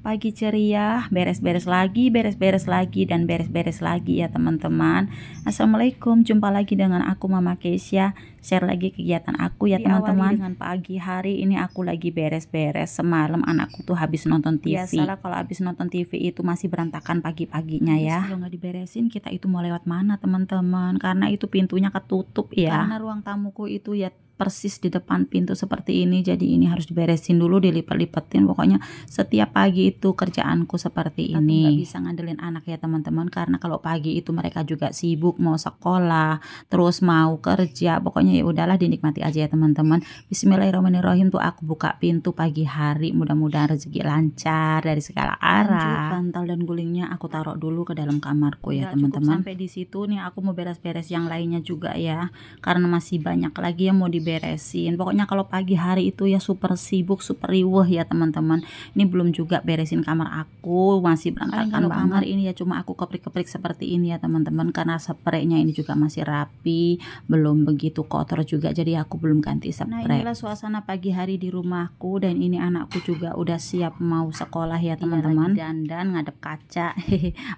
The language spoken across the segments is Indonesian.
pagi ceria, beres-beres lagi, dan beres-beres lagi ya teman-teman. Assalamualaikum, jumpa lagi dengan aku Mama Keisha. Share lagi kegiatan aku ya teman-teman. Dengan pagi hari ini aku lagi beres-beres. Semalam anakku tuh habis nonton TV. Biasalah kalau habis nonton TV itu masih berantakan pagi-paginya ya. Kalau nggak diberesin kita itu mau lewat mana teman-teman? Karena itu pintunya ketutup ya. Karena ruang tamuku itu ya persis di depan pintu seperti ini, jadi ini harus diberesin dulu, dilipat-lipetin. Pokoknya setiap pagi itu kerjaanku seperti ini. Nggak bisa ngandelin anak ya teman-teman, karena kalau pagi itu mereka juga sibuk mau sekolah, terus mau kerja. Pokoknya ya udahlah, dinikmati aja ya teman-teman. Bismillahirrahmanirrahim. Tuh aku buka pintu pagi hari, mudah-mudahan rezeki lancar dari segala arah. Bantal dan gulingnya aku taruh dulu ke dalam kamarku ya teman-teman. Sampai di situ nih aku mau beres-beres yang lainnya juga ya, karena masih banyak lagi yang mau beresin. Pokoknya kalau pagi hari itu ya super sibuk, super riweh ya teman-teman. Ini belum juga beresin kamar aku, masih berantakan banget. Kamar ini ya cuma aku keprik-keprik seperti ini ya teman-teman, karena spraynya ini juga masih rapi, belum begitu kotor juga, jadi aku belum ganti spray. Nah, inilah suasana pagi hari di rumahku, dan ini anakku juga udah siap mau sekolah ya teman-teman. Dandan ngadep kaca.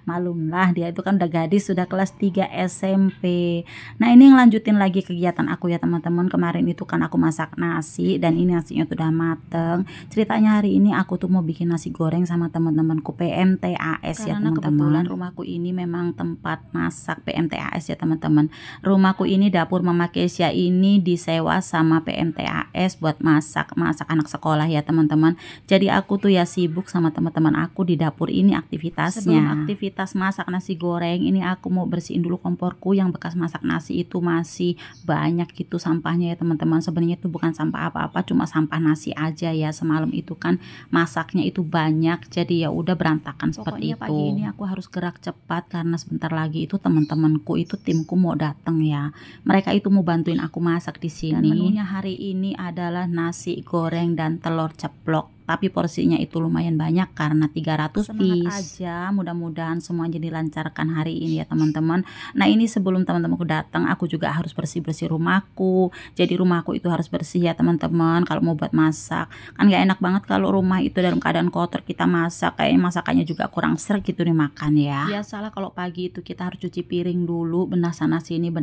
Malumlah, dia itu kan udah gadis, sudah kelas 3 SMP. Nah, ini ngelanjutin lagi kegiatan aku ya teman-teman. Kemarin itu kan aku masak nasi, dan ini nasinya tuh udah mateng. Ceritanya hari ini aku tuh mau bikin nasi goreng sama teman-temanku PMTAS ya teman-teman. Kebetulan rumahku ini memang tempat masak PMTAS ya teman-teman. Rumahku ini, dapur Mama Keisha ini disewa sama PMTAS buat masak anak sekolah ya teman-teman. Jadi aku tuh ya sibuk sama teman-teman aku di dapur ini aktivitasnya. Sebelum aktivitas masak nasi goreng ini, aku mau bersihin dulu komporku yang bekas masak nasi itu masih banyak gitu sampahnya ya teman-teman. Sebenarnya itu bukan sampah apa-apa, cuma sampah nasi aja ya. Semalam itu kan masaknya itu banyak, jadi ya udah berantakan seperti itu. Pagi ini aku harus gerak cepat karena sebentar lagi itu teman-temanku itu, timku mau datang ya. Mereka itu mau bantuin aku masak di sini. Dan menunya hari ini adalah nasi goreng dan telur ceplok. Tapi porsinya itu lumayan banyak karena 300 piece. Aja, mudah-mudahan semuanya dilancarkan hari ini ya teman-teman. Nah, ini sebelum teman-temanku datang, aku juga harus bersih-bersih rumahku. Jadi rumahku itu harus bersih ya teman-teman kalau mau buat masak. Kan gak enak banget kalau rumah itu dalam keadaan kotor kita masak, kayaknya masakannya juga kurang ser gitu dimakan ya. Biasalah kalau pagi itu kita harus cuci piring dulu, benar sana sini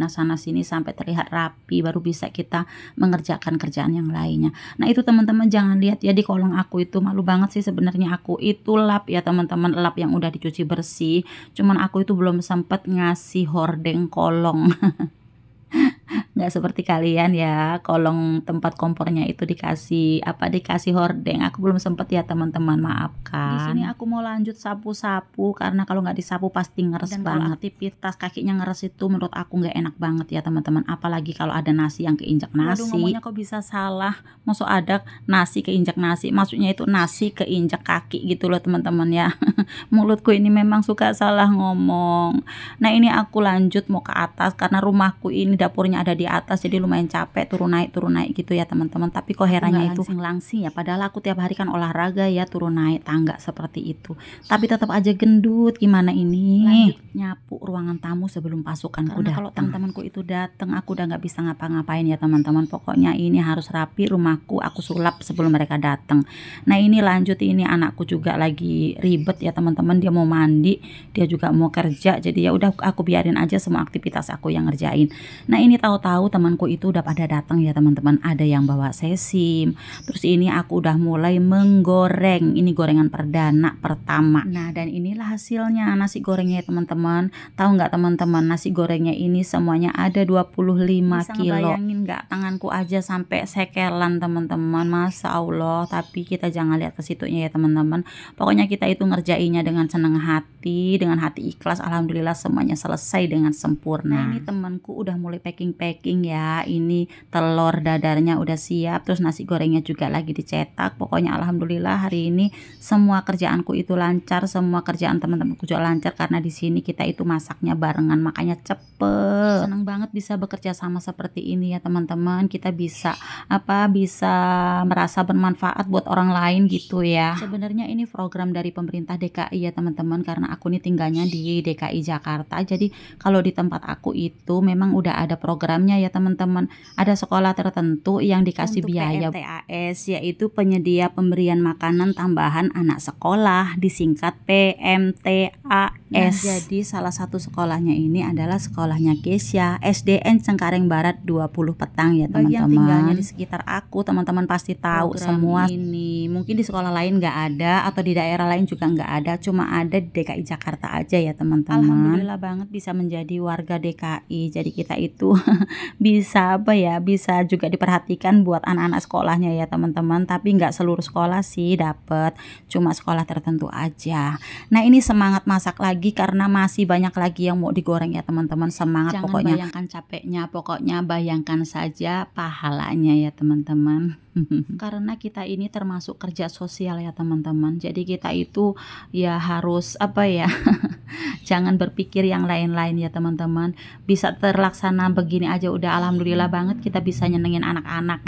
sampai terlihat rapi, baru bisa kita mengerjakan kerjaan yang lainnya. Nah, itu teman-teman jangan lihat ya di kolong aku itu, malu banget sih sebenarnya. Aku itu lap ya teman-teman, lap yang udah dicuci bersih, cuman aku itu belum sempat ngasih hordeng kolong. Nggak seperti kalian ya, kolong tempat kompornya itu dikasih hordeng. Aku belum sempet ya teman-teman, maafkan. Di sini aku mau lanjut sapu-sapu, karena kalau nggak disapu pasti ngeres banget. Aktivitas kakinya ngeres itu menurut aku nggak enak banget ya teman-teman, apalagi kalau ada nasi yang keinjak nasi. Waduh, ngomongnya kok bisa salah, maksud ada nasi keinjak nasi, maksudnya itu nasi keinjak kaki gitu loh teman-teman ya. Mulutku ini memang suka salah ngomong. Nah, ini aku lanjut mau ke atas karena rumahku ini dapurnya ada di atas, jadi lumayan capek turun naik gitu ya teman-teman. Tapi kok herannya itu langsing ya, padahal aku tiap hari kan olahraga ya, turun naik tangga seperti itu, tapi tetap aja gendut. Gimana ini? Lanjut nyapu ruangan tamu sebelum pasukanku datang. Kalau teman-temanku itu datang, aku udah nggak bisa ngapa-ngapain ya teman-teman. Pokoknya ini harus rapi rumahku, aku sulap sebelum mereka datang. Nah, ini lanjut, ini anakku juga lagi ribet ya teman-teman, dia mau mandi, dia juga mau kerja, jadi ya udah aku biarin aja semua aktivitas aku yang ngerjain. Nah, ini tahu-tahu temanku itu udah pada datang ya teman-teman. Ada yang bawa sesim. Terus ini aku udah mulai menggoreng. Ini gorengan perdana pertama. Nah, dan inilah hasilnya nasi gorengnya ya teman-teman. Tahu nggak teman-teman, nasi gorengnya ini semuanya ada 25 bisa kilo. Bayangin nggak, tanganku aja sampai sekelan teman-teman. Masya Allah. Tapi kita jangan lihat ke situnya ya teman-teman. Pokoknya kita itu ngerjainnya dengan senang hati, dengan hati ikhlas. Alhamdulillah semuanya selesai dengan sempurna. Nah, ini temanku udah mulai packing ya. Ini telur dadarnya udah siap, terus nasi gorengnya juga lagi dicetak. Pokoknya alhamdulillah hari ini semua kerjaanku itu lancar, semua kerjaan teman-temanku juga lancar, karena di sini kita itu masaknya barengan, makanya cepet. Seneng banget bisa bekerja sama seperti ini ya teman-teman. Kita bisa bisa merasa bermanfaat buat orang lain gitu ya. Sebenarnya ini program dari pemerintah DKI ya teman-teman, karena aku ini tinggalnya di DKI Jakarta. Jadi kalau di tempat aku itu memang udah ada programnya sekolahnya ya teman-teman. Ada sekolah tertentu yang dikasih untuk biaya PMTAS, yaitu penyedia pemberian makanan tambahan anak sekolah, disingkat PMTAS. Nah, jadi salah satu sekolahnya ini adalah sekolahnya Kesya, SDN Cengkareng Barat 20 Petang ya teman-teman. Bagi yang tinggalnya di sekitar aku, teman-teman pasti tahu semua ini. Mungkin di sekolah lain nggak ada, atau di daerah lain juga nggak ada, cuma ada di DKI Jakarta aja ya teman-teman. Alhamdulillah banget bisa menjadi warga DKI. Jadi kita itu bisa bisa juga diperhatikan buat anak-anak sekolahnya ya teman-teman. Tapi nggak seluruh sekolah sih dapat, cuma sekolah tertentu aja. Nah, ini semangat masak lagi karena masih banyak lagi yang mau digoreng ya teman-teman. Semangat. Jangan pokoknya bayangkan capeknya, pokoknya bayangkan saja pahalanya ya teman-teman. Karena kita ini termasuk kerja sosial ya teman-teman. Jadi kita itu ya harus jangan berpikir yang lain-lain ya teman-teman. Bisa terlaksana begini aja udah alhamdulillah banget, kita bisa nyenengin anak-anak.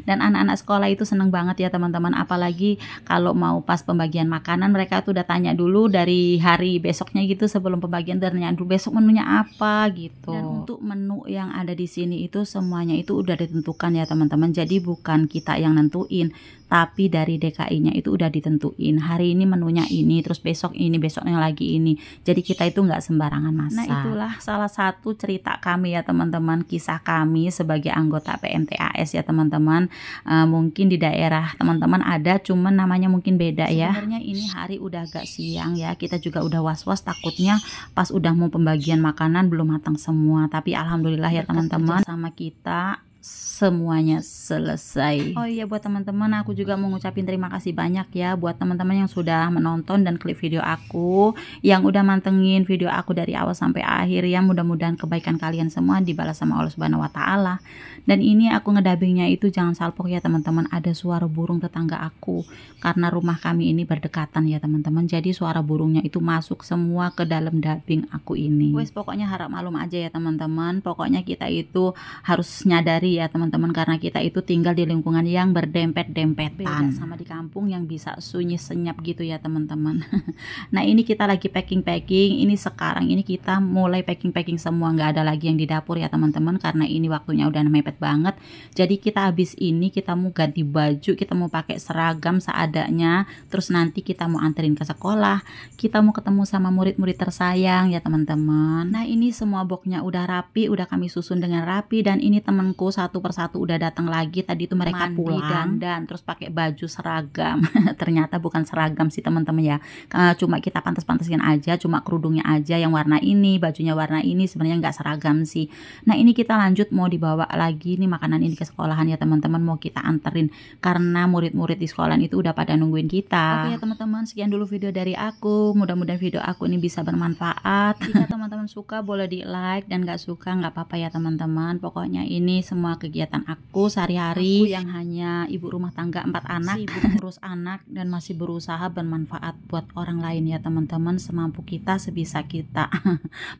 Dan anak-anak sekolah itu seneng banget ya teman-teman. Apalagi kalau mau pas pembagian makanan, mereka tuh udah tanya dulu dari hari besoknya gitu, sebelum pembagian tanya dulu besok menunya apa gitu. Dan untuk menu yang ada di sini itu semuanya itu udah ditentukan ya teman-teman. Jadi bukan kita yang nentuin, tapi dari DKI-nya itu udah ditentuin. Hari ini menunya ini, terus besok ini, besoknya lagi ini. Jadi kita itu nggak sembarangan masak. Nah, itulah salah satu cerita kami ya teman-teman, kisah kami sebagai anggota PMTAS ya teman-teman. Mungkin di daerah teman-teman ada, cuman namanya mungkin beda ya. Sebenarnya ini hari udah agak siang ya, kita juga udah was-was takutnya pas udah mau pembagian makanan belum matang semua. Tapi alhamdulillah ya teman-teman, sama kita semuanya selesai. Oh iya, buat teman-teman aku juga mau ngucapin terima kasih banyak ya buat teman-teman yang sudah menonton dan klik video aku, yang udah mantengin video aku dari awal sampai akhir ya. Mudah-mudahan kebaikan kalian semua dibalas sama Allah Subhanahu wa taala. Dan ini aku ngedabingnya itu jangan salpok ya teman-teman, ada suara burung tetangga aku karena rumah kami ini berdekatan ya teman-teman. Jadi suara burungnya itu masuk semua ke dalam dubbing aku ini. Wes pokoknya harap malum aja ya teman-teman. Pokoknya kita itu harus nyadari ya teman-teman, karena kita itu tinggal di lingkungan yang berdempet-dempetan. Beda sama di kampung yang bisa sunyi senyap gitu ya teman-teman. Nah, ini kita lagi packing-packing. Ini sekarang ini kita mulai packing-packing semua, nggak ada lagi yang di dapur ya teman-teman, karena ini waktunya udah mepet banget. Jadi kita habis ini kita mau ganti baju, kita mau pakai seragam seadanya, terus nanti kita mau anterin ke sekolah, kita mau ketemu sama murid-murid tersayang ya teman-teman. Nah, ini semua boxnya udah rapi, udah kami susun dengan rapi. Dan ini temanku satu persatu udah datang lagi. Tadi itu mereka mandi, pulang dan terus pakai baju seragam. Ternyata bukan seragam sih teman-teman ya, cuma kita pantas-pantasin aja, cuma kerudungnya aja yang warna ini, bajunya warna ini, sebenarnya nggak seragam sih. Nah, ini kita lanjut mau dibawa lagi nih makanan ini ke sekolahan ya teman-teman, mau kita anterin karena murid-murid di sekolahan itu udah pada nungguin kita. Oke ya teman-teman, sekian dulu video dari aku. Mudah-mudahan video aku ini bisa bermanfaat. Jika teman-teman suka boleh di like, dan nggak suka nggak apa-apa ya teman-teman. Pokoknya ini semua kegiatan aku sehari-hari, yang hanya ibu rumah tangga 4 anak, sibuk ngurus anak dan masih berusaha bermanfaat buat orang lain ya teman-teman, semampu kita, sebisa kita.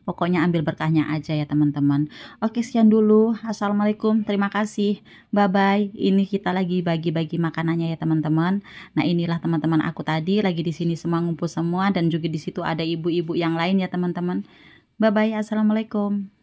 Pokoknya ambil berkahnya aja ya teman-teman. Oke, sekian dulu. Assalamualaikum, terima kasih, bye bye. Ini kita lagi bagi-bagi makanannya ya teman-teman. Nah, inilah teman-teman aku tadi lagi di sini semua ngumpul semua, dan juga di situ ada ibu-ibu yang lain ya teman-teman. Bye bye, assalamualaikum.